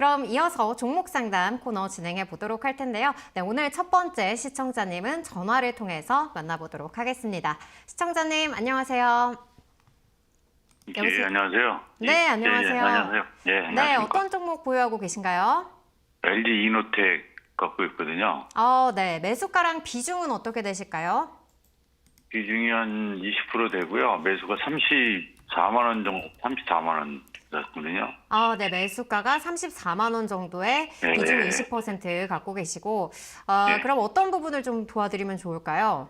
그럼 이어서 종목 상담 코너 진행해 보도록 할 텐데요. 네, 오늘 첫 번째 시청자님은 전화를 통해서 만나보도록 하겠습니다. 시청자님, 안녕하세요. 예, 안녕하세요. 네, 안녕하세요. 예, 안녕하세요. 예, 네, 안녕하십니까. 어떤 종목 보유하고 계신가요? LG 이노텍 갖고 있거든요. 네, 매수가랑 비중은 어떻게 되실까요? 비중이 한 20% 되고요. 매수가 34만 원 정도, 34만 원 됐거든요. 네, 매수가가 34만 원 정도에 네, 비중 네. 20% 갖고 계시고, 네. 그럼 어떤 부분을 좀 도와드리면 좋을까요?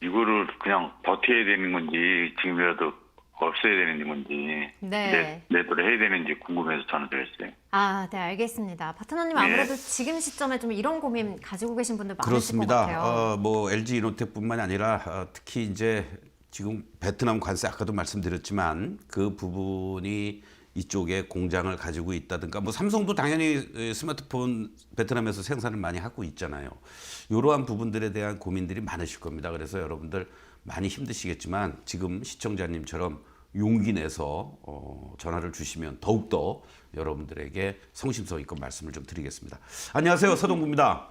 이거를 그냥 버텨야 되는 건지 지금이라도 없애야 되는 건지 네. 매도를 해야 되는지 궁금해서 전화드렸어요. 네, 알겠습니다. 파트너님 네. 아무래도 지금 시점에 좀 이런 고민 가지고 계신 분들 많으실 것 그렇습니다. 같아요. 뭐 LG 이노텍뿐만이 아니라 특히 이제 지금 베트남 관세 아까도 말씀드렸지만 그 부분이 이쪽에 공장을 가지고 있다든가 뭐 삼성도 당연히 스마트폰 베트남에서 생산을 많이 하고 있잖아요. 이러한 부분들에 대한 고민들이 많으실 겁니다. 그래서 여러분들 많이 힘드시겠지만 지금 시청자님처럼 용기 내서 전화를 주시면 더욱더 여러분들에게 성심성의껏 말씀을 좀 드리겠습니다. 안녕하세요. 서동구입니다.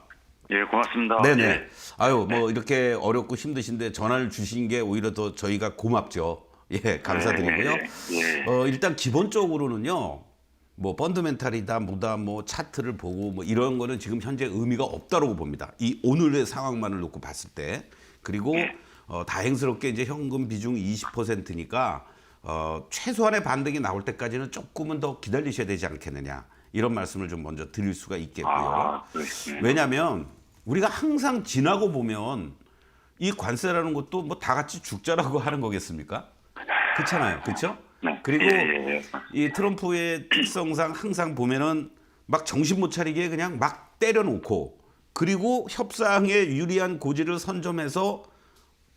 예, 고맙습니다. 네네. 예. 아유, 뭐 이렇게 어렵고 힘드신데 전화를 주신 게 오히려 더 저희가 고맙죠. 예, 감사드리고요. 예. 일단 기본적으로는요. 뭐 펀드멘탈이다, 뭐다, 뭐 차트를 보고 뭐 이런 거는 지금 현재 의미가 없다고 봅니다. 이 오늘의 상황만을 놓고 봤을 때. 그리고 다행스럽게 이제 현금 비중 20%니까 최소한의 반등이 나올 때까지는 조금은 더 기다리셔야 되지 않겠느냐. 이런 말씀을 좀 먼저 드릴 수가 있겠고요. 왜냐하면 우리가 항상 지나고 보면 이 관세라는 것도 뭐 다 같이 죽자라고 하는 거겠습니까? 그렇잖아요. 그렇죠? 네. 그리고 예. 이 트럼프의 특성상 항상 보면은 막 정신 못 차리게 그냥 막 때려놓고 그리고 협상에 유리한 고지를 선점해서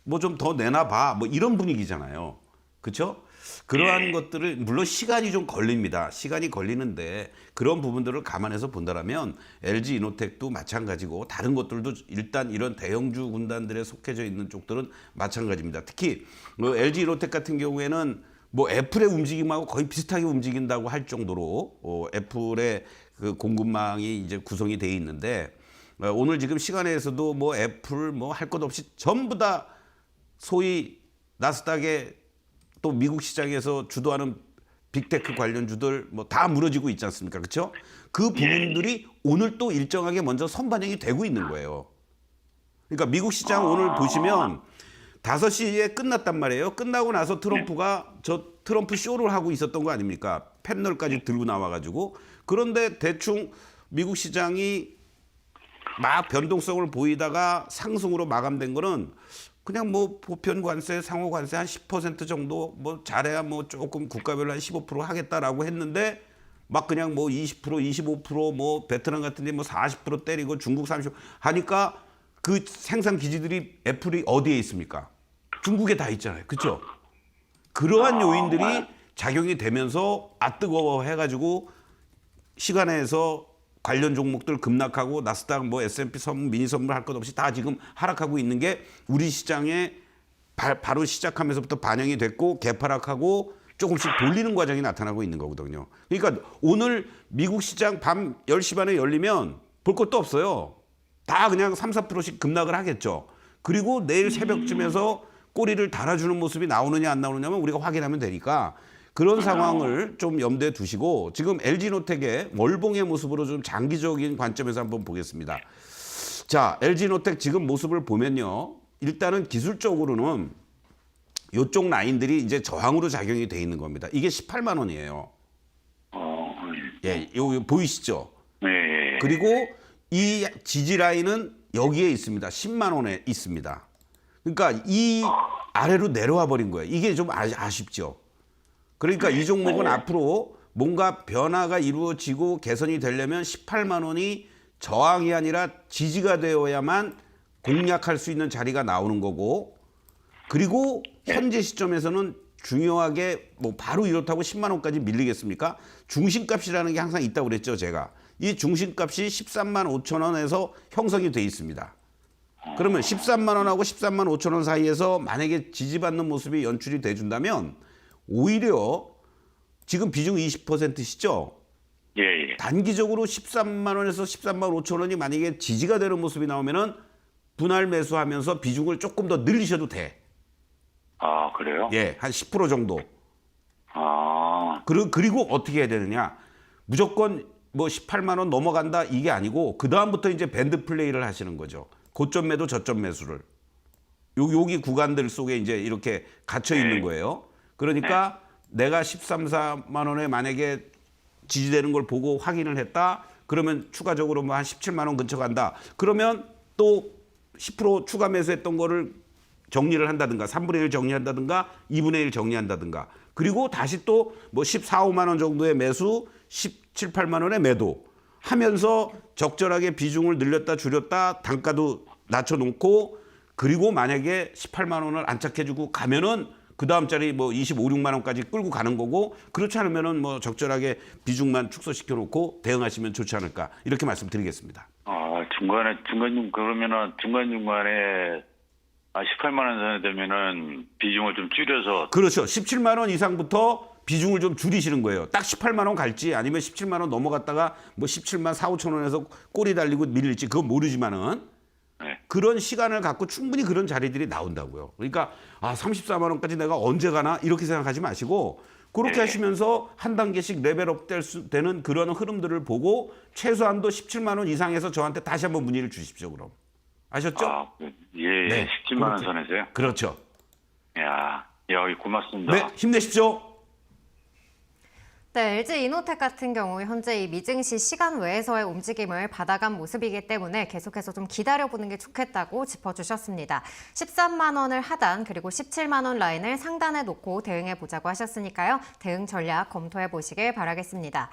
뭐 좀 더 내놔봐 뭐 이런 분위기잖아요. 그렇죠? 그러한 것들을 물론 시간이 좀 걸립니다. 시간이 걸리는데 그런 부분들을 감안해서 본다라면 LG 이노텍도 마찬가지고 다른 것들도 일단 이런 대형주 군단들에 속해져 있는 쪽들은 마찬가지입니다. 특히 LG 이노텍 같은 경우에는 뭐 애플의 움직임하고 거의 비슷하게 움직인다고 할 정도로 애플의 그 공급망이 이제 구성이 돼 있는데 오늘 지금 시간에서도 뭐 애플 뭐 할 것 없이 전부 다 소위 나스닥에 또 미국 시장에서 주도하는 빅테크 관련주들 뭐 다 무너지고 있지 않습니까? 그렇죠? 그 부분들이 오늘 또 일정하게 먼저 선반영이 되고 있는 거예요. 그러니까 미국 시장 오늘 보시면 5시에 끝났단 말이에요. 끝나고 나서 트럼프가 저 트럼프 쇼를 하고 있었던 거 아닙니까? 패널까지 들고 나와가지고. 그런데 대충 미국 시장이 막 변동성을 보이다가 상승으로 마감된 거는 그냥 뭐 보편 관세, 상호 관세 한 10% 정도 뭐 잘해야 뭐 조금 국가별로 한 15% 하겠다라고 했는데 막 그냥 뭐 20%, 25%뭐 베트남 같은 데 뭐 40% 때리고 중국 30% 하니까 그 생산 기지들이 애플이 어디에 있습니까? 중국에 다 있잖아요. 그렇죠? 그러한 요인들이 작용이 되면서 뜨거워 해가지고 시간에서 관련 종목들 급락하고 나스닥 뭐 S&P 선물 미니 선물 할 것 없이 다 지금 하락하고 있는 게 우리 시장에 바로 시작하면서부터 반영이 됐고 개파락하고 조금씩 돌리는 과정이 나타나고 있는 거거든요. 그러니까 오늘 미국 시장 밤 10시 반에 열리면 볼 것도 없어요. 다 그냥 3, 4%씩 급락을 하겠죠. 그리고 내일 새벽쯤에서 꼬리를 달아주는 모습이 나오느냐 안 나오느냐면 우리가 확인하면 되니까 그런 상황을 좀 염두에 두시고 지금 LG노텍의 월봉의 모습으로 좀 장기적인 관점에서 한번 보겠습니다. 자, LG노텍 지금 모습을 보면요. 일단은 기술적으로는 이쪽 라인들이 이제 저항으로 작용이 돼 있는 겁니다. 이게 18만 원이에요. 예, 요 보이시죠? 네. 그리고 이 지지 라인은 여기에 있습니다. 10만 원에 있습니다. 그러니까 이 아래로 내려와 버린 거예요. 이게 좀 아쉽죠. 그러니까 이 종목은 앞으로 뭔가 변화가 이루어지고 개선이 되려면 18만 원이 저항이 아니라 지지가 되어야만 공략할 수 있는 자리가 나오는 거고 그리고 현재 시점에서는 중요하게 뭐 바로 이렇다고 10만 원까지 밀리겠습니까? 중심값이라는 게 항상 있다고 그랬죠, 제가. 이 중심값이 13만 5천 원에서 형성이 돼 있습니다. 그러면 13만 원하고 13만 5천 원 사이에서 만약에 지지받는 모습이 연출이 돼 준다면 오히려 지금 비중 20%시죠? 예. 예. 단기적으로 13만 원에서 13만 5천 원이 만약에 지지가 되는 모습이 나오면은 분할 매수하면서 비중을 조금 더 늘리셔도 돼. 아, 그래요? 예, 한 10% 정도. 아, 그리고 어떻게 해야 되느냐? 무조건 뭐 18만 원 넘어간다 이게 아니고 그 다음부터 이제 밴드 플레이를 하시는 거죠. 고점 매도 저점 매수를. 여기 구간들 속에 이제 이렇게 갇혀 있는 거예요. 그러니까 내가 13, 4만 원에 만약에 지지되는 걸 보고 확인을 했다. 그러면 추가적으로 뭐 한 17만 원 근처 간다. 그러면 또 10% 추가 매수했던 거를 정리를 한다든가 3분의 1 정리한다든가 2분의 1 정리한다든가 그리고 다시 또 뭐 14, 5만 원 정도의 매수 17, 8만 원의 매도 하면서 적절하게 비중을 늘렸다 줄였다 단가도 낮춰놓고 그리고 만약에 18만 원을 안착해주고 가면은 그 다음 자리 뭐 25, 6만 원까지 끌고 가는 거고 그렇지 않으면은 뭐 적절하게 비중만 축소시켜 놓고 대응하시면 좋지 않을까 이렇게 말씀드리겠습니다. 아, 그러면은 중간중간에 18만 원 선에 되면은 비중을 좀 줄여서. 그렇죠. 17만 원 이상부터 비중을 좀 줄이시는 거예요. 딱 18만 원 갈지 아니면 17만 원 넘어갔다가 뭐 17만 4, 5천 원에서 꼬리 달리고 밀릴지 그건 모르지만은 네. 그런 시간을 갖고 충분히 그런 자리들이 나온다고요. 그러니까 34만 원까지 내가 언제 가나 이렇게 생각하지 마시고 그렇게 하시면서 한 단계씩 레벨업 되는 그런 흐름들을 보고 최소한도 17만 원 이상에서 저한테 다시 한번 문의를 주십시오. 그럼 아셨죠? 아, 예, 네, 17만 원 그렇게. 선에서요? 그렇죠. 야, 고맙습니다. 네, 힘내십시오. 네, LG 이노텍 같은 경우 현재 이 미증시 시간 외에서의 움직임을 받아간 모습이기 때문에 계속해서 좀 기다려보는 게 좋겠다고 짚어주셨습니다. 13만 원을 하단 그리고 17만 원 라인을 상단에 놓고 대응해보자고 하셨으니까요. 대응 전략 검토해보시길 바라겠습니다.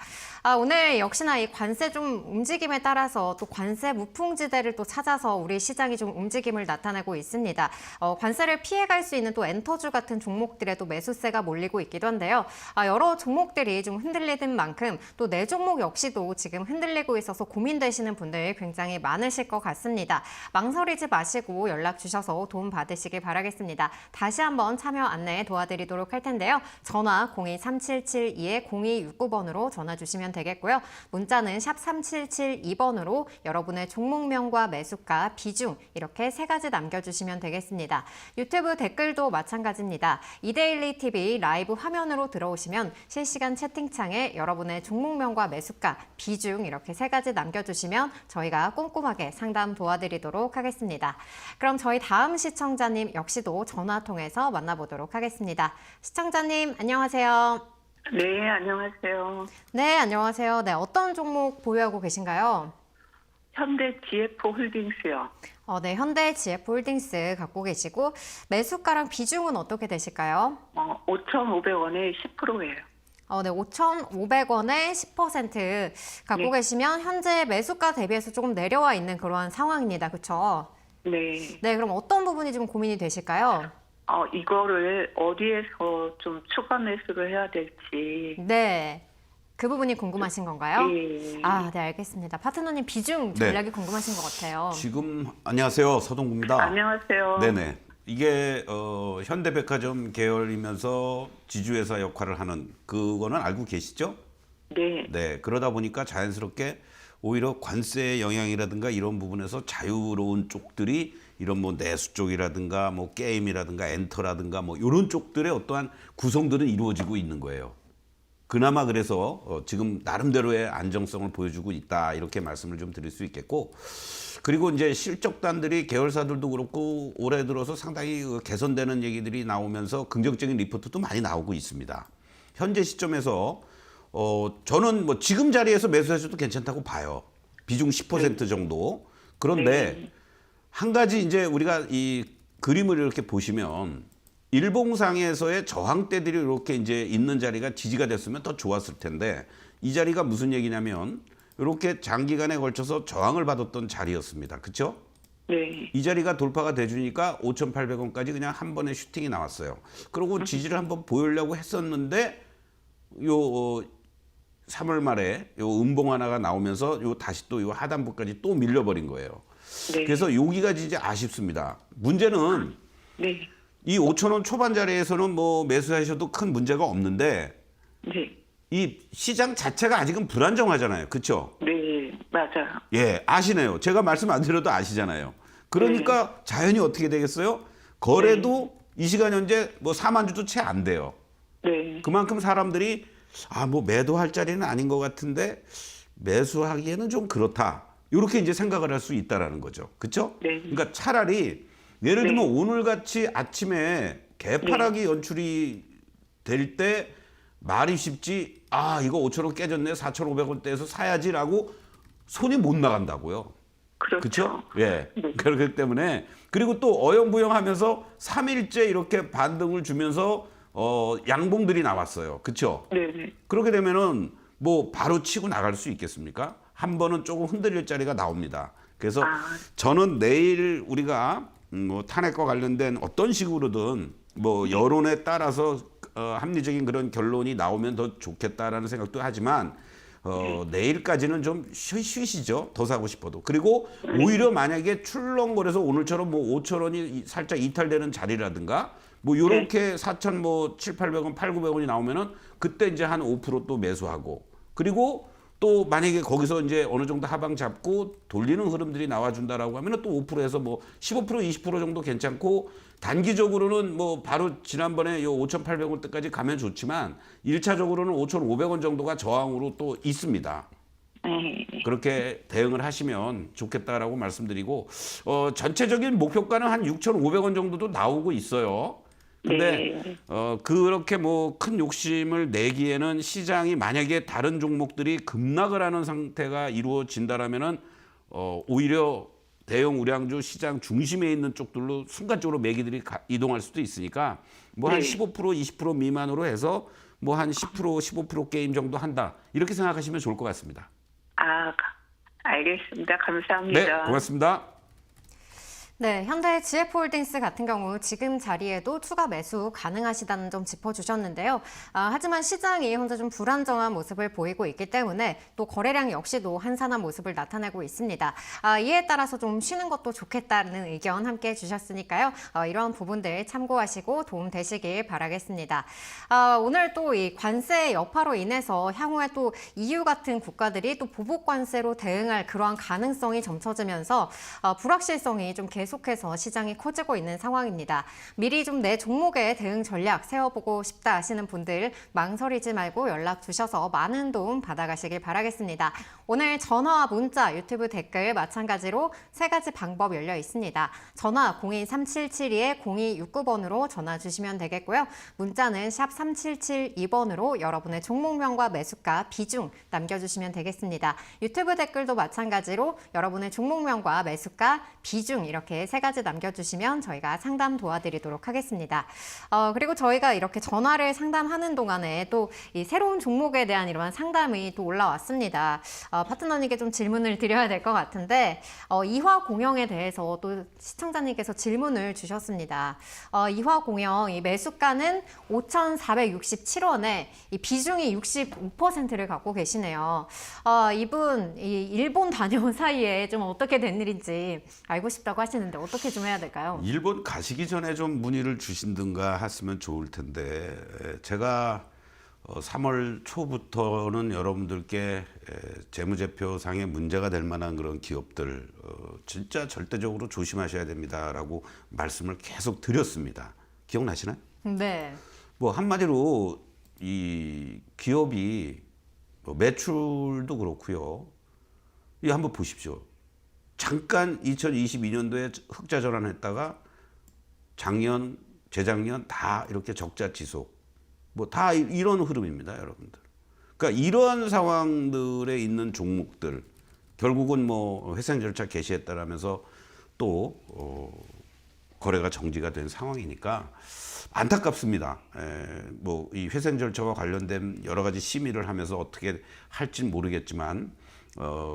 오늘 역시나 이 관세 좀 움직임에 따라서 또 관세 무풍지대를 또 찾아서 우리 시장이 좀 움직임을 나타내고 있습니다. 관세를 피해갈 수 있는 또 엔터주 같은 종목들에도 매수세가 몰리고 있기도 한데요. 여러 종목들이 좀 흔들리는 만큼 또 내 종목 역시도 지금 흔들리고 있어서 고민되시는 분들 굉장히 많으실 것 같습니다. 망설이지 마시고 연락 주셔서 도움 받으시길 바라겠습니다. 다시 한번 참여 안내 도와드리도록 할 텐데요. 전화 023772-0269번으로 전화 주시면 되겠고요. 문자는 샵 3772번으로 여러분의 종목명과 매수가, 비중 이렇게 세 가지 남겨주시면 되겠습니다. 유튜브 댓글도 마찬가지입니다. 이데일리 TV 라이브 화면으로 들어오시면 실시간 채팅창에 여러분의 종목명과 매수가, 비중 이렇게 세 가지 남겨주시면 저희가 꼼꼼하게 상담 도와드리도록 하겠습니다. 그럼 저희 다음 시청자님 역시도 전화 통해서 만나보도록 하겠습니다. 시청자님 안녕하세요. 네, 안녕하세요. 네, 안녕하세요. 네, 어떤 종목 보유하고 계신가요? 현대 GF 홀딩스요. 네, 현대 GF홀딩스 갖고 계시고 매수가랑 비중은 어떻게 되실까요? 5,500원에 10%예요. 네, 5,500원에 10% 갖고 네. 계시면 현재 매수가 대비해서 조금 내려와 있는 그러한 상황입니다. 그렇죠? 네. 네, 그럼 어떤 부분이 좀 고민이 되실까요? 이거를 어디에서 좀 추가 매수를 해야 될지. 네, 그 부분이 궁금하신 건가요? 예. 네, 알겠습니다. 파트너님 비중 전략이 궁금하신 것 같아요. 지금 안녕하세요. 서동구입니다. 안녕하세요. 네네. 이게 현대백화점 계열이면서 지주회사 역할을 하는 그거는 알고 계시죠? 네. 네. 그러다 보니까 자연스럽게 오히려 관세의 영향이라든가 이런 부분에서 자유로운 쪽들이 이런 뭐 내수 쪽이라든가 뭐 게임이라든가 엔터라든가 뭐 이런 쪽들의 어떠한 구성들은 이루어지고 있는 거예요. 그나마 그래서 지금 나름대로의 안정성을 보여주고 있다 이렇게 말씀을 좀 드릴 수 있겠고 그리고 이제 실적단들이 계열사들도 그렇고 올해 들어서 상당히 개선되는 얘기들이 나오면서 긍정적인 리포트도 많이 나오고 있습니다. 현재 시점에서 저는 뭐 지금 자리에서 매수해서도 괜찮다고 봐요. 비중 10% 정도. 그런데 한 가지 이제 우리가 이 그림을 이렇게 보시면 일봉상에서의 저항대들이 이렇게 이제 있는 자리가 지지가 됐으면 더 좋았을 텐데 이 자리가 무슨 얘기냐면 이렇게 장기간에 걸쳐서 저항을 받았던 자리였습니다. 그렇죠? 네. 이 자리가 돌파가 돼주니까 5,800원까지 그냥 한 번에 슈팅이 나왔어요. 그리고 지지를 한번 보이려고 했었는데 요 3월 말에 요 음봉 하나가 나오면서 요 다시 또 요 하단부까지 또 밀려버린 거예요. 네. 그래서 여기가 진짜 아쉽습니다. 문제는 네. 이 5,000원 초반 자리에서는 뭐 매수하셔도 큰 문제가 없는데 네. 이 시장 자체가 아직은 불안정하잖아요. 그렇죠? 네, 맞아요. 예, 아시네요. 제가 말씀 안 드려도 아시잖아요. 그러니까 자연히 어떻게 되겠어요? 거래도 이 시간 현재 뭐 4만 주도 채 안 돼요. 네, 그만큼 사람들이 뭐 매도할 자리는 아닌 것 같은데 매수하기에는 좀 그렇다. 이렇게 이제 생각을 할 수 있다라는 거죠. 그렇죠? 네. 그러니까 차라리 예를 들면 오늘 같이 아침에 개파락이 연출이 될 때 말이 쉽지 이거 5,000원 깨졌네 4,500원대에서 사야지라고 손이 못 나간다고요. 그렇죠. 그렇죠? 예. 네. 그렇기 때문에 그리고 또 어영부영하면서 3일째 이렇게 반등을 주면서 양봉들이 나왔어요. 그렇죠? 네, 그렇게 되면은 뭐 바로 치고 나갈 수 있겠습니까? 한 번은 조금 흔들릴 자리가 나옵니다. 그래서 저는 내일 우리가 뭐 탄핵과 관련된 어떤 식으로든 뭐 여론에 따라서 합리적인 그런 결론이 나오면 더 좋겠다라는 생각도 하지만 내일까지는 좀 쉬시죠. 더 사고 싶어도. 그리고 오히려 만약에 출렁거려서 오늘처럼 뭐 5,000원이 살짝 이탈되는 자리라든가 뭐 요렇게 4,000 뭐 7,800원, 8,900원이 나오면은 그때 이제 한 5% 또 매수하고 그리고 또 만약에 거기서 이제 어느 정도 하방 잡고 돌리는 흐름들이 나와준다라고 하면은 또 5%에서 뭐 15%, 20% 정도 괜찮고 단기적으로는 뭐 바로 지난번에 요 5,800원 때까지 가면 좋지만 1차적으로는 5,500원 정도가 저항으로 또 있습니다. 네. 그렇게 대응을 하시면 좋겠다라고 말씀드리고 전체적인 목표가는 한 6,500원 정도도 나오고 있어요. 근데 그렇게 뭐 큰 욕심을 내기에는 시장이 만약에 다른 종목들이 급락을 하는 상태가 이루어진다라면은 오히려 대형 우량주 시장 중심에 있는 쪽들로 순간적으로 매기들이 이동할 수도 있으니까 뭐 한 15% 20% 미만으로 해서 뭐 한 10% 15% 게임 정도 한다 이렇게 생각하시면 좋을 것 같습니다. 알겠습니다. 감사합니다. 네, 고맙습니다. 네, 현대 GF홀딩스 같은 경우 지금 자리에도 추가 매수 가능하시다는 점 짚어주셨는데요. 하지만 시장이 현재 좀 불안정한 모습을 보이고 있기 때문에 또 거래량 역시도 한산한 모습을 나타내고 있습니다. 이에 따라서 좀 쉬는 것도 좋겠다는 의견 함께 해주셨으니까요. 이런 부분들 참고하시고 도움 되시길 바라겠습니다. 오늘 또 이 관세 여파로 인해서 향후에 또 EU 같은 국가들이 또 보복 관세로 대응할 그러한 가능성이 점쳐지면서 불확실성이 좀 계속해서 시장이 커지고 있는 상황입니다. 미리 좀 내 종목의 대응 전략 세워보고 싶다 하시는 분들 망설이지 말고 연락 주셔서 많은 도움 받아가시길 바라겠습니다. 오늘 전화와 문자, 유튜브 댓글 마찬가지로 3가지 방법 열려 있습니다. 전화 02-3772-0269번으로 전화 주시면 되겠고요. 문자는 샵 3772번으로 여러분의 종목명과 매수가, 비중 남겨주시면 되겠습니다. 유튜브 댓글도 마찬가지로 여러분의 종목명과 매수가, 비중 이렇게 3가지 남겨주시면 저희가 상담 도와드리도록 하겠습니다. 그리고 저희가 이렇게 전화를 상담하는 동안에 또 이 새로운 종목에 대한 이러한 상담이 또 올라왔습니다. 파트너님께 좀 질문을 드려야 될 것 같은데 이화공영에 대해서 또 시청자님께서 질문을 주셨습니다. 이화공영 이 매수가는 5,467원에 이 비중이 65%를 갖고 계시네요. 이분 이 일본 다녀온 사이에 좀 어떻게 된 일인지 알고 싶다고 하시는데 어떻게 좀 해야 될까요? 일본 가시기 전에 좀 문의를 주신든가 했으면 좋을 텐데 제가 3월 초부터는 여러분들께 재무제표상에 문제가 될 만한 그런 기업들 진짜 절대적으로 조심하셔야 됩니다라고 말씀을 계속 드렸습니다. 기억나시나요? 네. 뭐 한마디로 이 기업이 매출도 그렇고요. 이 한번 보십시오. 잠깐 2022년도에 흑자 전환했다가 작년, 재작년 다 이렇게 적자 지속. 뭐 다 이런 흐름입니다, 여러분들. 그러니까 이러한 상황들에 있는 종목들 결국은 뭐 회생 절차 개시했다라면서 또 거래가 정지가 된 상황이니까 안타깝습니다. 뭐 이 회생 절차와 관련된 여러 가지 심의를 하면서 어떻게 할지는 모르겠지만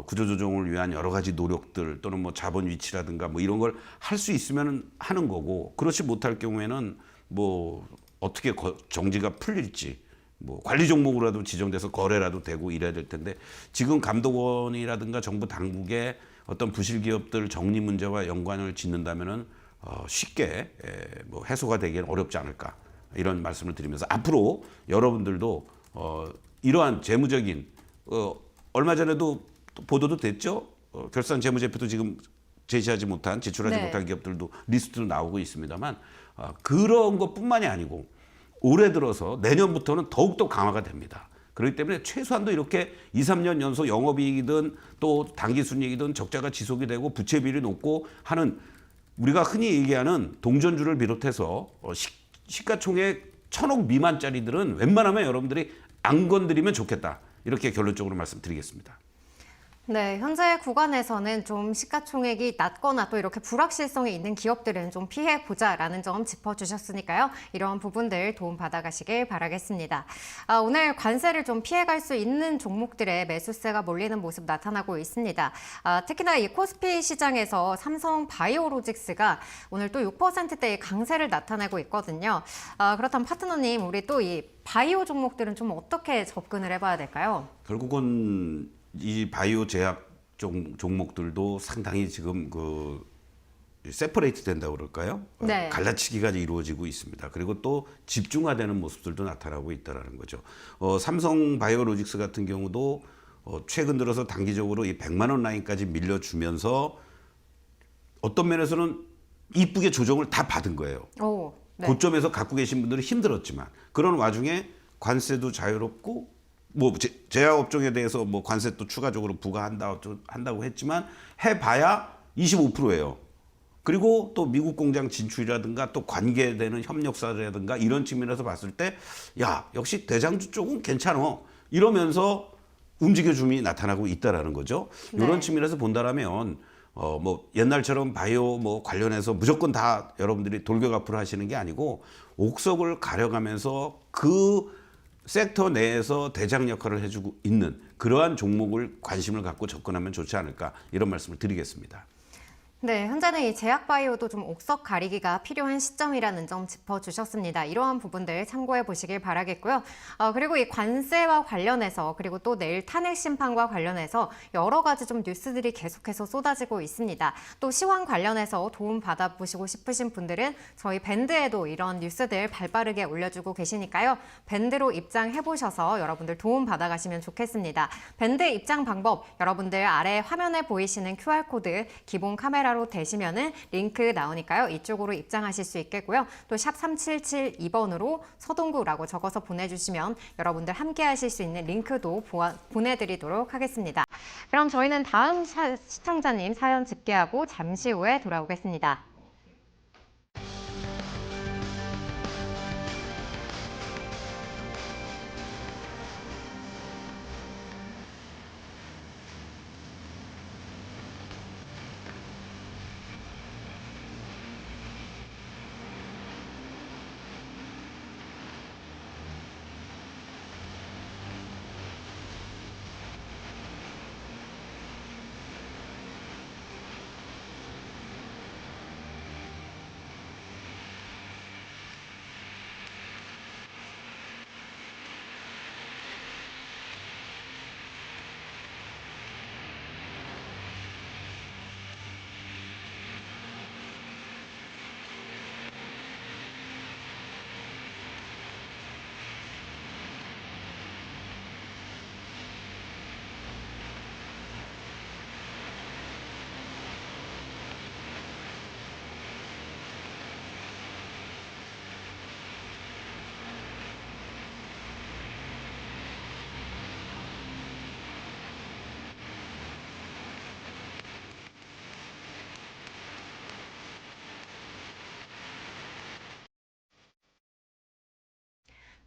구조조정을 위한 여러 가지 노력들 또는 뭐 자본 위치라든가 뭐 이런 걸 할 수 있으면 하는 거고 그렇지 못할 경우에는 뭐 어떻게 정지가 풀릴지 뭐 관리 종목으로라도 지정돼서 거래라도 되고 이래야 될 텐데 지금 감독원이라든가 정부 당국의 어떤 부실 기업들 정리 문제와 연관을 짓는다면은 쉽게 뭐 해소가 되기는 어렵지 않을까 이런 말씀을 드리면서 앞으로 여러분들도 이러한 재무적인 얼마 전에도 보도도 됐죠. 결산 재무제표도 지금 제시하지 못한 제출하지 네. 못한 기업들도 리스트로 나오고 있습니다만 그런 것뿐만이 아니고 올해 들어서 내년부터는 더욱더 강화가 됩니다. 그렇기 때문에 최소한도 이렇게 2, 3년 연속 영업이익이든 또 당기순이익이든 적자가 지속이 되고 부채 비율이 높고 하는 우리가 흔히 얘기하는 동전주를 비롯해서 시가총액 1,000억 미만짜리들은 웬만하면 여러분들이 안 건드리면 좋겠다. 이렇게 결론적으로 말씀드리겠습니다. 네, 현재 구간에서는 좀 시가총액이 낮거나 또 이렇게 불확실성이 있는 기업들은 좀 피해보자라는 점 짚어주셨으니까요. 이런 부분들 도움 받아가시길 바라겠습니다. 오늘 관세를 좀 피해갈 수 있는 종목들의 매수세가 몰리는 모습 나타나고 있습니다. 특히나 이 코스피 시장에서 삼성 바이오로직스가 오늘 또 6%대의 강세를 나타내고 있거든요. 그렇다면 파트너님, 우리 또 이 바이오 종목들은 좀 어떻게 접근을 해봐야 될까요? 결국은 이 바이오 제약 종목들도 상당히 지금 세퍼레이트 된다고 그럴까요? 네. 갈라치기가 이루어지고 있습니다. 그리고 또 집중화되는 모습들도 나타나고 있다는 거죠. 삼성 바이오로직스 같은 경우도 최근 들어서 단기적으로 이 100만 원 라인까지 밀려주면서 어떤 면에서는 이쁘게 조정을 다 받은 거예요. 오, 네. 고점에서 갖고 계신 분들은 힘들었지만 그런 와중에 관세도 자유롭고 뭐 제약업종에 대해서 뭐 관세 또 추가적으로 부과한다고 했지만 해봐야 25%예요. 그리고 또 미국 공장 진출이라든가 또 관계되는 협력사라든가 이런 측면에서 봤을 때 야 역시 대장주 쪽은 괜찮어 이러면서 움직여줌이 나타나고 있다라는 거죠. 네. 이런 측면에서 본다라면 뭐 옛날처럼 바이오 뭐 관련해서 무조건 다 여러분들이 돌격앞으로 하시는 게 아니고 옥석을 가려가면서 그 섹터 내에서 대장 역할을 해주고 있는 그러한 종목을 관심을 갖고 접근하면 좋지 않을까 이런 말씀을 드리겠습니다. 네, 현재는 이 제약바이오도 좀 옥석 가리기가 필요한 시점이라는 점 짚어주셨습니다. 이러한 부분들 참고해 보시길 바라겠고요. 그리고 이 관세와 관련해서 그리고 또 내일 탄핵 심판과 관련해서 여러 가지 좀 뉴스들이 계속해서 쏟아지고 있습니다. 또 시황 관련해서 도움 받아보시고 싶으신 분들은 저희 밴드에도 이런 뉴스들 발빠르게 올려주고 계시니까요. 밴드로 입장해 보셔서 여러분들 도움 받아가시면 좋겠습니다. 밴드 입장 방법 여러분들 아래 화면에 보이시는 QR코드 기본 카메라로 되시면은 링크 나오니까요. 이쪽으로 입장하실 수 있겠고요. 또 샵 3772번으로 서동구라고 적어서 보내주시면 여러분들 함께 하실 수 있는 링크도 보내드리도록 하겠습니다. 그럼 저희는 다음 시청자님 사연 집계하고 잠시 후에 돌아오겠습니다.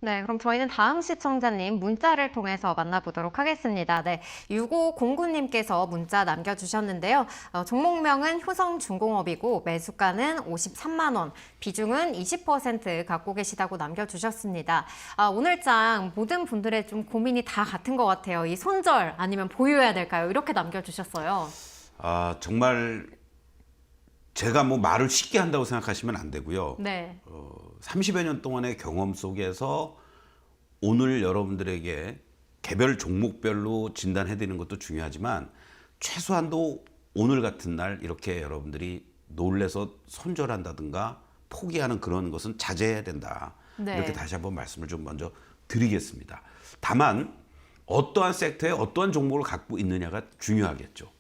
네, 그럼 저희는 다음 시청자님 문자를 통해서 만나보도록 하겠습니다. 네, 6509님께서 문자 남겨주셨는데요. 종목명은 효성중공업이고 매수가는 53만 원, 비중은 20% 갖고 계시다고 남겨주셨습니다. 오늘장 모든 분들의 좀 고민이 다 같은 것 같아요. 이 손절 아니면 보유해야 될까요? 이렇게 남겨주셨어요. 정말 제가 뭐 말을 쉽게 한다고 생각하시면 안 되고요. 네. 30여 년 동안의 경험 속에서 오늘 여러분들에게 개별 종목별로 진단해 드리는 것도 중요하지만 최소한도 오늘 같은 날 이렇게 여러분들이 놀래서 손절한다든가 포기하는 그런 것은 자제해야 된다. 네. 이렇게 다시 한번 말씀을 좀 먼저 드리겠습니다. 다만 어떠한 섹터에 어떠한 종목을 갖고 있느냐가 중요하겠죠.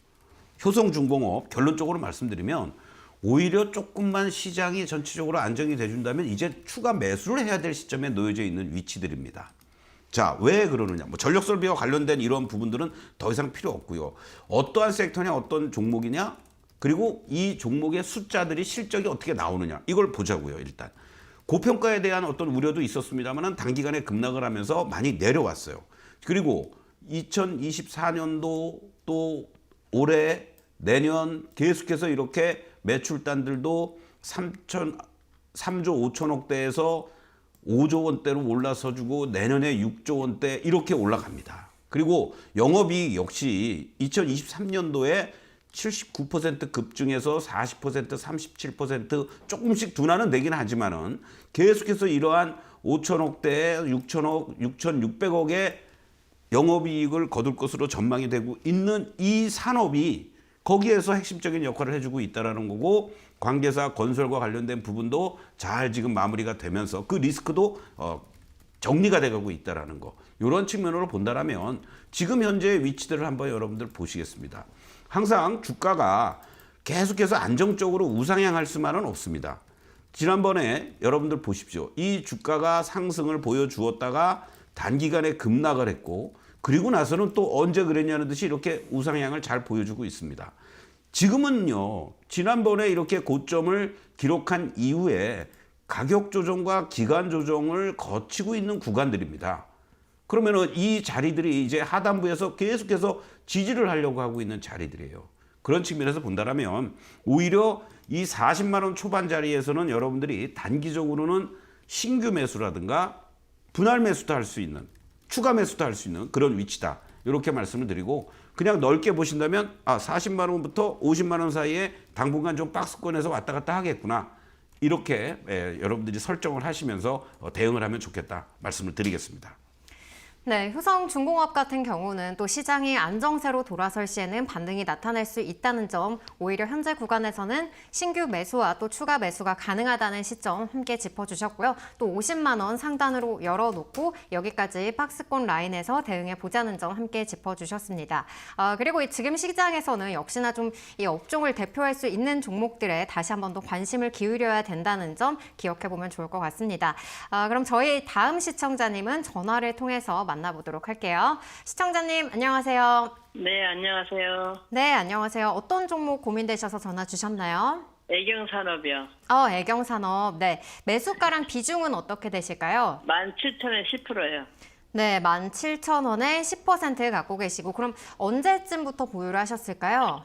효성중공업 결론적으로 말씀드리면 오히려 조금만 시장이 전체적으로 안정이 돼준다면 이제 추가 매수를 해야 될 시점에 놓여져 있는 위치들입니다. 자, 왜 그러느냐? 뭐 전력설비와 관련된 이런 부분들은 더 이상 필요 없고요. 어떠한 섹터냐, 어떤 종목이냐, 그리고 이 종목의 숫자들이 실적이 어떻게 나오느냐 이걸 보자고요. 일단 고평가에 대한 어떤 우려도 있었습니다만 단기간에 급락을 하면서 많이 내려왔어요. 그리고 2024년도 또 올해 내년 계속해서 이렇게 매출단들도 3조 5천억대에서 5조 원대로 올라서주고 내년에 6조 원대 이렇게 올라갑니다. 그리고 영업이익 역시 2023년도에 79% 급증해서 40%, 37% 조금씩 둔화는 되긴 하지만은 계속해서 이러한 5천억대에 6천억, 6,600억의 영업이익을 거둘 것으로 전망이 되고 있는 이 산업이 거기에서 핵심적인 역할을 해주고 있다는 거고 관계사 건설과 관련된 부분도 잘 지금 마무리가 되면서 그 리스크도 정리가 돼가고 있다는 거. 이런 측면으로 본다라면 지금 현재의 위치들을 한번 여러분들 보시겠습니다. 항상 주가가 계속해서 안정적으로 우상향할 수만은 없습니다. 지난번에 여러분들 보십시오. 이 주가가 상승을 보여주었다가 단기간에 급락을 했고 그리고 나서는 또 언제 그랬냐는 듯이 이렇게 우상향을 잘 보여주고 있습니다. 지금은요. 지난번에 이렇게 고점을 기록한 이후에 가격 조정과 기간 조정을 거치고 있는 구간들입니다. 그러면은 이 자리들이 이제 하단부에서 계속해서 지지를 하려고 하고 있는 자리들이에요. 그런 측면에서 본다면 오히려 이 40만 원 초반 자리에서는 여러분들이 단기적으로는 신규 매수라든가 분할 매수도 할 수 있는 추가 매수도 할 수 있는 그런 위치다. 이렇게 말씀을 드리고 그냥 넓게 보신다면 40만 원부터 50만 원 사이에 당분간 좀 박스권에서 왔다 갔다 하겠구나. 이렇게 여러분들이 설정을 하시면서 대응을 하면 좋겠다 말씀을 드리겠습니다. 네, 효성중공업 같은 경우는 또 시장이 안정세로 돌아설 시에는 반등이 나타날 수 있다는 점, 오히려 현재 구간에서는 신규 매수와 또 추가 매수가 가능하다는 시점 함께 짚어주셨고요. 또 50만 원 상단으로 열어놓고 여기까지 박스권 라인에서 대응해 보자는 점 함께 짚어주셨습니다. 그리고 지금 시장에서는 역시나 좀 이 업종을 대표할 수 있는 종목들에 다시 한 번 더 관심을 기울여야 된다는 점 기억해 보면 좋을 것 같습니다. 그럼 저희 다음 시청자님은 전화를 통해서 만나보도록 할게요. 시청자님 안녕하세요. 네, 안녕하세요. 네, 안녕하세요. 어떤 종목 고민되셔서 전화 주셨나요? 애경산업이요. 애경산업. 네, 매수가랑 비중은 어떻게 되실까요? 17,000에 10%요. 네, 17,000원에 10% 갖고 계시고 그럼 언제쯤부터 보유를 하셨을까요?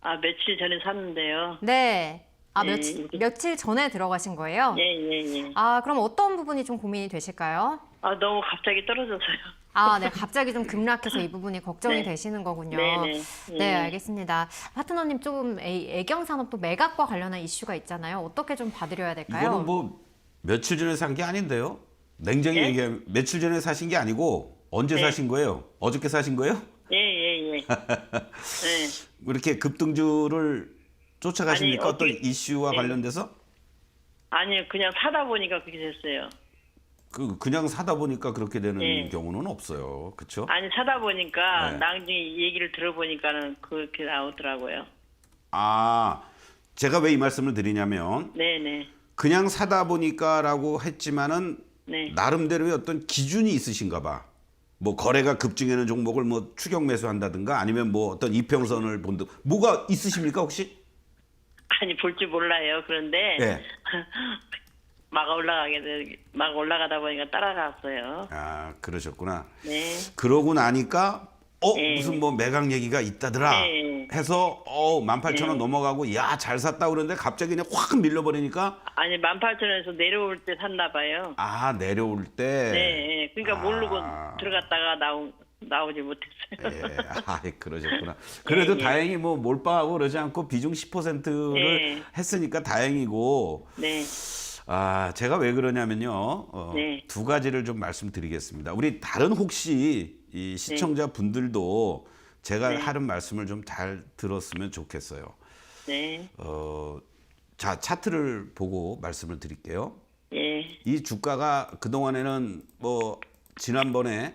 며칠 전에 샀는데요. 네. 네. 며칠 전에 들어가신 거예요? 예. 그럼 어떤 부분이 좀 고민이 되실까요? 너무 갑자기 떨어져서요. 네, 갑자기 좀 급락해서 이 부분이 걱정이 네. 되시는 거군요. 네네. 네, 알겠습니다. 파트너님 조금 애경산업도 매각과 관련한 이슈가 있잖아요. 어떻게 좀 봐드려야 될까요? 이거는 뭐 며칠 전에 산 게 아닌데요. 냉정히 예? 얘기하면 며칠 전에 사신 게 아니고 언제 네. 사신 거예요? 어저께 사신 거예요? 예. 네. 이렇게 급등주를 쫓아가십니까? 아니, 어떤 어떻게- 이슈와 네. 관련돼서? 아니요, 그냥 사다 보니까 그렇게 됐어요. 그냥 사다 보니까 그렇게 되는 네. 경우는 없어요. 그렇죠? 아니, 사다 보니까 네. 나중에 얘기를 들어보니까는 그렇게 나오더라고요. 제가 왜 이 말씀을 드리냐면 네네. 그냥 사다 보니까라고 했지만은 네. 나름대로의 어떤 기준이 있으신가 봐. 뭐 거래가 급증하는 종목을 뭐 추격 매수한다든가 아니면 뭐 어떤 이평선을 본다. 뭐가 있으십니까 혹시? 아니, 볼 줄 몰라요. 그런데 네. 막 올라가다 보니까 따라갔어요. 그러셨구나. 네. 그러고 나니까 네. 무슨 뭐 매각 얘기가 있다더라 네. 해서 18,000원 넘어가고 야, 잘 샀다 그러는데 갑자기 그냥 확 밀려버리니까 아니, 18,000원에서 내려올 때 샀나 봐요. 내려올 때 네. 그러니까 모르고 들어갔다가 나오지 못했어요. 그러셨구나. 그래도 네. 다행히 뭐 몰빵하고 그러지 않고 비중 10%를 네. 했으니까 다행이고 네. 제가 왜 그러냐면요. 네. 두 가지를 좀 말씀드리겠습니다. 우리 다른 혹시 이 시청자 분들도 제가 네. 하는 말씀을 좀 잘 들었으면 좋겠어요. 네. 자, 차트를 보고 말씀을 드릴게요. 예. 이 주가가 그동안에는 뭐 지난번에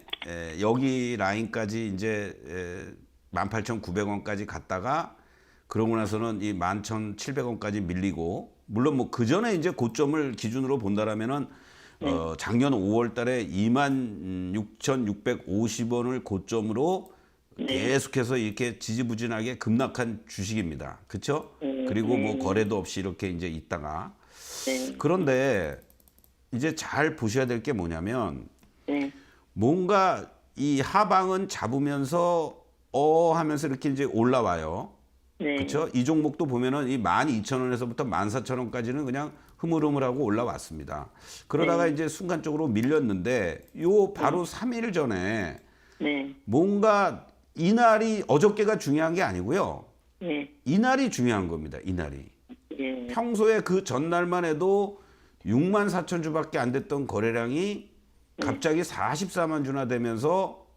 여기 라인까지 이제 18,900원까지 갔다가 그러고 나서는 이 11,700원까지 밀리고 물론 뭐 그 전에 이제 고점을 기준으로 본다라면은 작년 5월 달에 26,650원을 고점으로 계속해서 이렇게 지지부진하게 급락한 주식입니다. 그렇죠? 그리고 뭐 거래도 없이 이렇게 이제 있다가 그런데 이제 잘 보셔야 될 게 뭐냐면 뭔가 이 하방은 잡으면서 하면서 이렇게 이제 올라와요. 그렇죠? 이 종목도 보면은 이 12,000원에서부터 14,000원까지는 그냥 흐물흐물하고 올라왔습니다. 그러다가 이제 순간적으로 밀렸는데 요 바로 3일 전에 뭔가 이날이 어저께가 중요한 게 아니고요. 이날이 중요한 겁니다. 이날이. 평소에 그 전날만 해도 64,000주밖에 안 됐던 거래량이 갑자기 44만 주나 되면서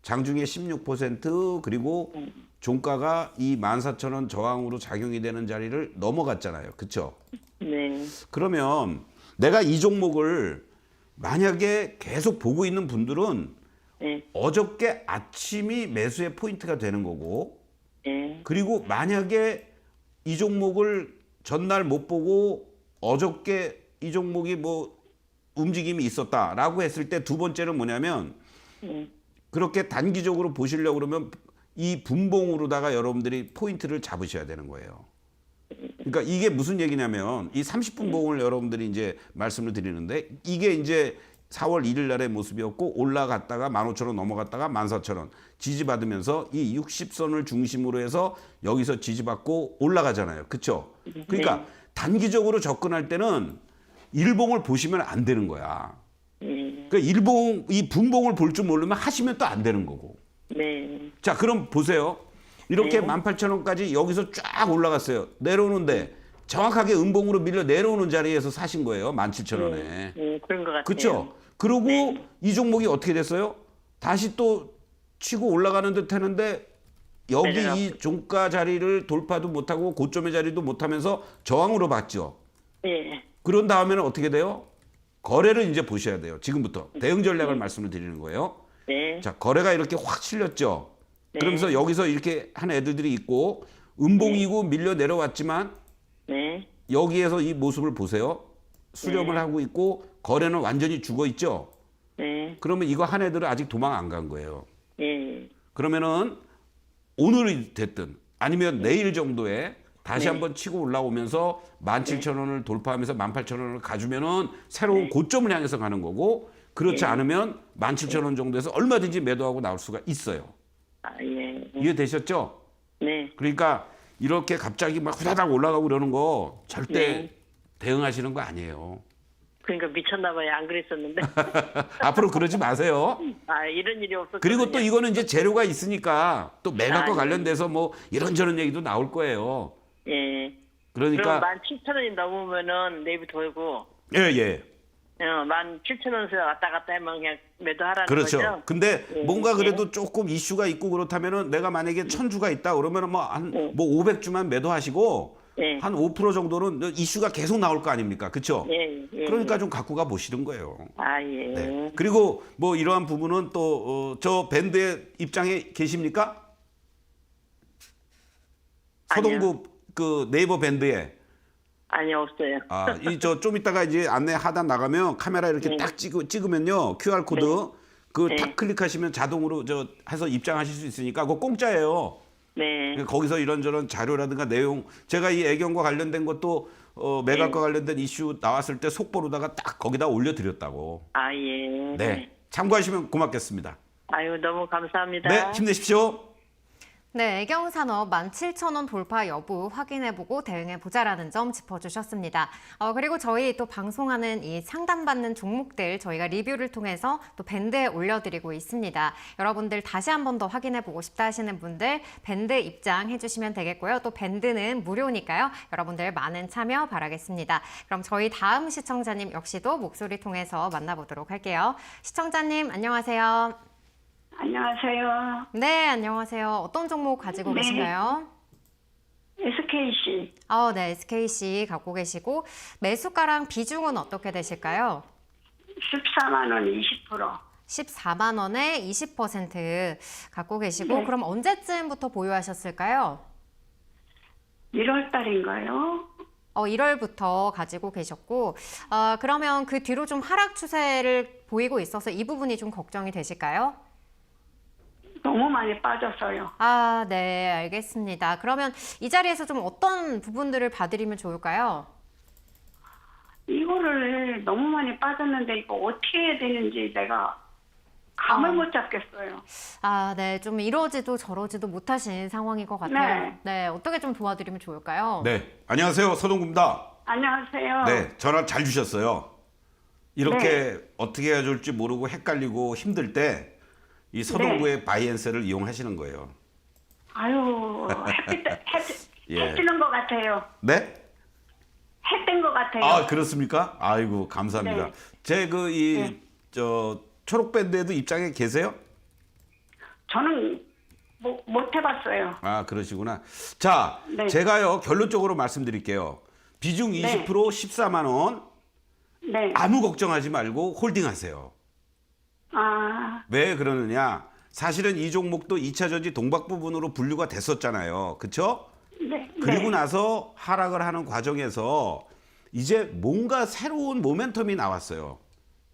장중에 16% 그리고 종가가 이 14,000원 저항으로 작용이 되는 자리를 넘어갔잖아요. 그렇죠? 그러면 내가 이 종목을 만약에 계속 보고 있는 분들은 어저께 아침이 매수의 포인트가 되는 거고 그리고 만약에 이 종목을 전날 못 보고 어저께 이 종목이 뭐 움직임이 있었다라고 했을 때 두 번째는 뭐냐면 그렇게 단기적으로 보시려고 그러면 이 분봉으로다가 여러분들이 포인트를 잡으셔야 되는 거예요. 그러니까 이게 무슨 얘기냐면 이 30분봉을 여러분들이 이제 말씀을 드리는데 이게 이제 4월 1일 날의 모습이었고 올라갔다가 15,000원 넘어갔다가 14,000원 지지받으면서 이 60선을 중심으로 해서 여기서 지지받고 올라가잖아요. 그렇죠? 그러니까 단기적으로 접근할 때는 일봉을 보시면 안 되는 거야. 그러니까 일봉 이 분봉을 볼 줄 모르면 하시면 또 안 되는 거고. 자, 그럼 보세요. 이렇게 18,000원까지 여기서 쫙 올라갔어요. 내려오는데 정확하게 음봉으로 밀려 내려오는 자리에서 사신 거예요. 17,000원에. 그런 것 같아요. 그렇죠? 그리고 이 종목이 어떻게 됐어요? 다시 또 치고 올라가는 듯 했는데 여기 이 종가 자리를 돌파도 못하고 고점의 자리도 못하면서 저항으로 봤죠. 그런 다음에는 어떻게 돼요? 거래를 이제 보셔야 돼요. 지금부터 대응 전략을 말씀을 드리는 거예요. 자, 거래가 이렇게 확 실렸죠. 그러면서 여기서 이렇게 한 애들이 있고 음봉이고 밀려 내려왔지만 여기에서 이 모습을 보세요. 수렴을 하고 있고 거래는 완전히 죽어 있죠. 그러면 이거 한 애들은 아직 도망 안 간 거예요. 그러면은 오늘이 됐든 아니면 내일 정도에 다시 한번 치고 올라오면서 17,000원을 돌파하면서 18,000원을 가주면은 새로운 고점을 향해서 가는 거고 그렇지 않으면 17,000원 정도에서 얼마든지 매도하고 나올 수가 있어요. 이해되셨죠? 그러니까 이렇게 갑자기 막 후다닥 올라가고 그러는 거 절대 대응하시는 거 아니에요. 그러니까 미쳤나 봐요. 안 그랬었는데. 앞으로 그러지 마세요. 이런 일이 없었거든요. 그리고 또 이거는 이제 재료가 있으니까 또 매각과 관련돼서 뭐 이런저런 얘기도 나올 거예요. 그러니까 그럼 17,000원이 넘으면은 내비 돌고 17,000원에서 왔다 갔다 하면 그냥 매도하라는 그렇죠. 거죠? 근데 뭔가 그래도 조금 이슈가 있고 그렇다면은 내가 만약에 1,000주가 있다 그러면은 뭐 한 500주만 매도하시고 한 5% 정도는 이슈가 계속 나올 거 아닙니까? 그렇죠? 그러니까 좀 갖고 가 보시는 거예요. 네. 그리고 뭐 이러한 부분은 또 저 밴드의 입장에 계십니까? 서동구 그 네이버 밴드에 아니 없어요. 이 저 좀 이따가 이제 안내 하단 나가면 카메라 이렇게 딱 찍으면요 QR 코드 그 딱 클릭하시면 자동으로 저 해서 입장하실 수 있으니까 그거 공짜예요. 거기서 이런저런 자료라든가 내용 제가 이 애경과 관련된 것도 매각과 관련된 이슈 나왔을 때 속보로다가 딱 거기다 올려드렸다고. 네, 참고하시면 고맙겠습니다. 아유 너무 감사합니다. 네, 힘내십시오. 네, 애경산업 17,000원 돌파 여부 확인해보고 대응해보자라는 점 짚어주셨습니다. 그리고 저희 또 방송하는 이 상담받는 종목들 저희가 리뷰를 통해서 또 밴드에 올려드리고 있습니다. 여러분들 다시 한 번 더 확인해보고 싶다 하시는 분들 밴드 입장해주시면 되겠고요. 또 밴드는 무료니까요. 여러분들 많은 참여 바라겠습니다. 그럼 저희 다음 시청자님 역시도 목소리 통해서 만나보도록 할게요. 시청자님 안녕하세요. 안녕하세요. 네, 안녕하세요. 어떤 종목 가지고 계신가요? SKC. 네, SKC 갖고 계시고 매수가랑 비중은 어떻게 되실까요? 14만 원 20%. 14만 원에 20% 갖고 계시고 네. 그럼 언제쯤부터 보유하셨을까요? 1월 달인가요? 1월부터 가지고 계셨고 그러면 그 뒤로 좀 하락 추세를 보이고 있어서 이 부분이 좀 걱정이 되실까요? 너무 많이 빠졌어요. 아, 네, 알겠습니다. 그러면 이 자리에서 좀 어떤 부분들을 봐드리면 좋을까요? 이거를 너무 많이 빠졌는데 이거 어떻게 해야 되는지 내가 감을 못 잡겠어요. 아, 네, 좀 이러지도 저러지도 못하신 상황인 것 같아요. 네, 어떻게 좀 도와드리면 좋을까요? 네, 안녕하세요. 서동구입니다. 안녕하세요. 네, 전화 잘 주셨어요. 이렇게 어떻게 해야 될지 모르고 헷갈리고 힘들 때 이 서동구의 바이앤셀을 이용하시는 거예요. 아유, 예. 해 뜨는 것 같아요. 네? 해 뜬 것 같아요. 아, 그렇습니까? 아이고, 감사합니다. 네. 제 초록 밴드에도 입장에 계세요? 저는 못 해봤어요. 아, 그러시구나. 자, 네. 제가요, 결론적으로 말씀드릴게요. 비중 20% 14만 원. 네. 아무 걱정하지 말고 홀딩하세요. 아, 왜 그러느냐? 사실은 이 종목도 2차 전지 동박 부분으로 분류가 됐었잖아요. 그렇죠? 네. 그리고 네. 나서 하락을 하는 과정에서 이제 뭔가 새로운 모멘텀이 나왔어요.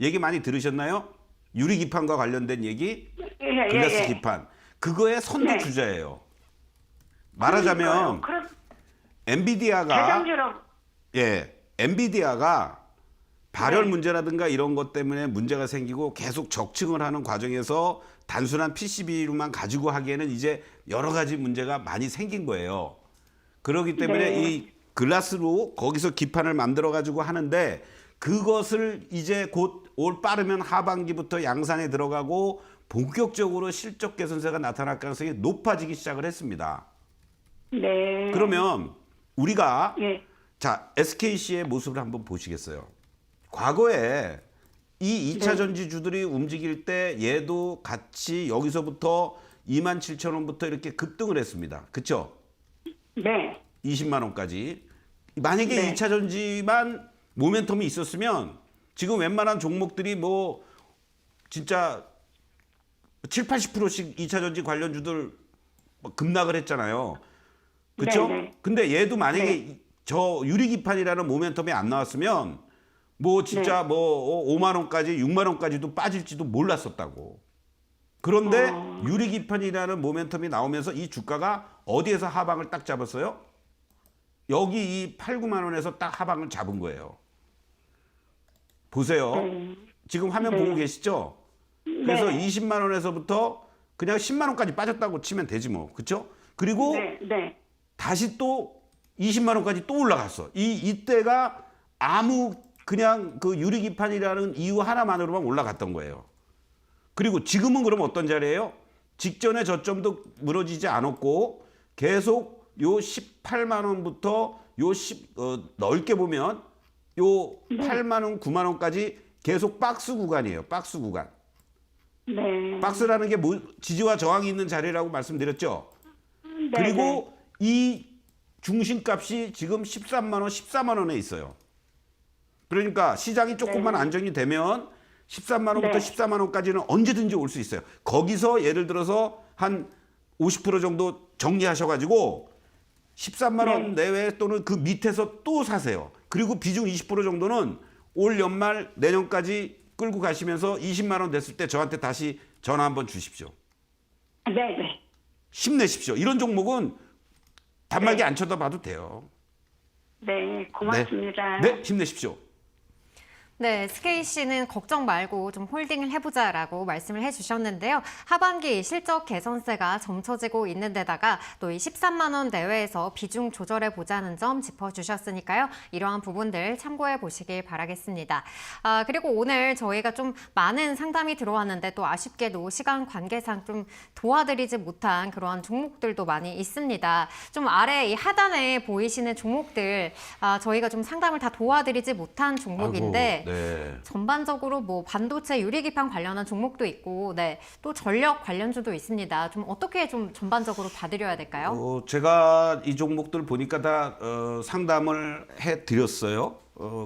얘기 많이 들으셨나요? 유리 기판과 관련된 얘기, 예, 글라스 기판. 그거의 선두 네. 주자예요. 말하자면 그럼 엔비디아가 대장주라고. 엔비디아가 발열 네. 문제라든가 이런 것 때문에 문제가 생기고 계속 적층을 하는 과정에서 단순한 PCB로만 가지고 하기에는 이제 여러 가지 문제가 많이 생긴 거예요. 그렇기 때문에 네. 이 글라스로 거기서 기판을 만들어 가지고 하는데 그것을 이제 곧 올 빠르면 하반기부터 양산에 들어가고 본격적으로 실적 개선세가 나타날 가능성이 높아지기 시작을 했습니다. 네. 그러면 우리가 예. 자, SKC의 모습을 한번 보시겠어요? 과거에 이 2차 네. 전지주들이 움직일 때 얘도 같이 여기서부터 27,000원부터 이렇게 급등을 했습니다. 그렇죠? 네. 20만 원까지. 만약에 네. 2차 전지만 모멘텀이 있었으면 지금 웬만한 종목들이 뭐 진짜 7, 80%씩 2차 전지 관련주들 뭐 급락을 했잖아요. 그렇죠? 네, 네. 근데 얘도 만약에 네. 저 유리기판이라는 모멘텀이 안 나왔으면 뭐 진짜 네. 뭐 5만 원까지 6만 원까지도 빠질지도 몰랐었다고. 그런데 유리기판이라는 모멘텀이 나오면서 이 주가가 어디에서 하방을 딱 잡았어요? 여기 이 8, 9만 원에서 딱 하방을 잡은 거예요. 보세요. 네. 지금 화면 네. 보고 계시죠? 그래서 네. 20만 원에서부터 그냥 10만 원까지 빠졌다고 치면 되지 뭐. 그렇죠? 그리고 네. 네. 다시 또 20만 원까지 또 올라갔어. 이때가 아무 그냥 그 유리기판이라는 이유 하나만으로만 올라갔던 거예요. 그리고 지금은 그럼 어떤 자리예요? 직전에 저점도 무너지지 않았고 계속 요 18만 원부터 요 넓게 보면 요 8만 원, 9만 원까지 계속 박스 구간이에요. 박스 구간. 네. 박스라는 게 지지와 저항이 있는 자리라고 말씀드렸죠. 네. 그리고 이 중심값이 지금 13만 원, 14만 원에 있어요. 그러니까 시장이 조금만 네. 안정이 되면 13만 원부터 네. 14만 원까지는 언제든지 올 수 있어요. 거기서 예를 들어서 한 50% 정도 정리하셔가지고 13만 원 내외 또는 그 밑에서 또 사세요. 그리고 비중 20% 정도는 올 연말 내년까지 끌고 가시면서 20만 원 됐을 때 저한테 다시 전화 한번 주십시오. 네. 네. 힘내십시오. 이런 종목은 단말기 안 쳐다봐도 돼요. 네. 고맙습니다. 네, 힘내십시오. 네, SK 씨는 걱정 말고 좀 홀딩을 해보자라고 말씀을 해주셨는데요. 하반기 실적 개선세가 점쳐지고 있는 데다가 또 이 13만 원 내외에서 비중 조절해 보자는 점 짚어주셨으니까요. 이러한 부분들 참고해 보시길 바라겠습니다. 그리고 오늘 저희가 좀 많은 상담이 들어왔는데 또 아쉽게도 시간 관계상 좀 도와드리지 못한 그러한 종목들도 많이 있습니다. 좀 아래 이 하단에 보이시는 종목들 저희가 좀 상담을 다 도와드리지 못한 종목인데 아이고, 네. 전반적으로 뭐 반도체 유리기판 관련한 종목도 있고, 네, 또 전력 관련주도 있습니다. 좀 어떻게 좀 전반적으로 봐드려야 될까요? 제가 이 종목들 보니까 다 상담을 해드렸어요.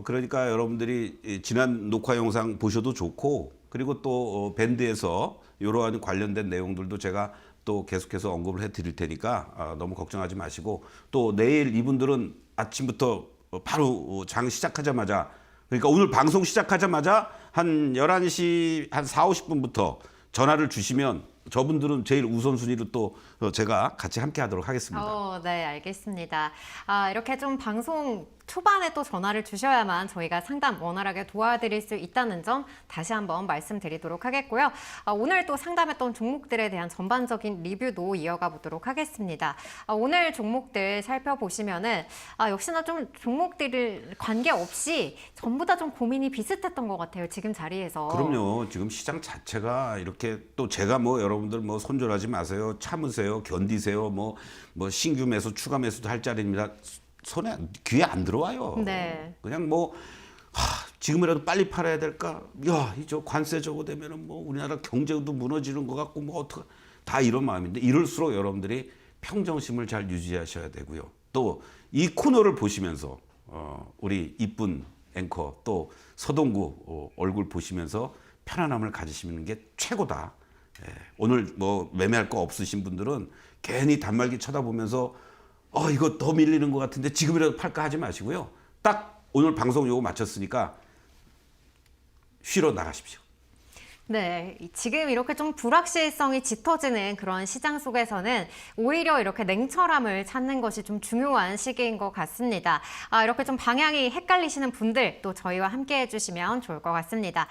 그러니까 여러분들이 지난 녹화 영상 보셔도 좋고 그리고 또 밴드에서 이러한 관련된 내용들도 제가 또 계속해서 언급을 해드릴 테니까 너무 걱정하지 마시고, 또 내일 이분들은 아침부터 바로 장 시작하자마자, 그러니까 오늘 방송 시작하자마자 한 11시 한 4, 50분부터 전화를 주시면 저분들은 제일 우선순위로 또 제가 같이 함께 하도록 하겠습니다. 네, 알겠습니다. 이렇게 좀 방송 초반에 또 전화를 주셔야만 저희가 상담 원활하게 도와드릴 수 있다는 점 다시 한번 말씀드리도록 하겠고요. 오늘 또 상담했던 종목들에 대한 전반적인 리뷰도 이어가 보도록 하겠습니다. 오늘 종목들 살펴보시면은 역시나 좀 종목들을 관계없이 전부 다 좀 고민이 비슷했던 것 같아요. 지금 자리에서. 그럼요. 지금 시장 자체가 이렇게, 또 제가 뭐 여러분들 뭐 손절하지 마세요, 참으세요, 견디세요, 뭐 신규 매수, 추가 매수도 할 자리입니다. 귀에 안 들어와요. 네. 그냥 뭐 지금이라도 빨리 팔아야 될까? 야, 이저 관세 저거 되면은 뭐 우리나라 경제도 무너지는 것 같고 뭐 어떡, 다 이런 마음인데, 이럴수록 여러분들이 평정심을 잘 유지하셔야 되고요. 또 이 코너를 보시면서 우리 이쁜 앵커 또 서동구 얼굴 보시면서 편안함을 가지시는 게 최고다. 오늘 뭐 매매할 거 없으신 분들은 괜히 단말기 쳐다보면서 이거 더 밀리는 것 같은데 지금이라도 팔까 하지 마시고요. 딱 오늘 방송 요거 마쳤으니까 쉬러 나가십시오. 네, 지금 이렇게 좀 불확실성이 짙어지는 그런 시장 속에서는 오히려 이렇게 냉철함을 찾는 것이 좀 중요한 시기인 것 같습니다. 이렇게 좀 방향이 헷갈리시는 분들 또 저희와 함께 해주시면 좋을 것 같습니다.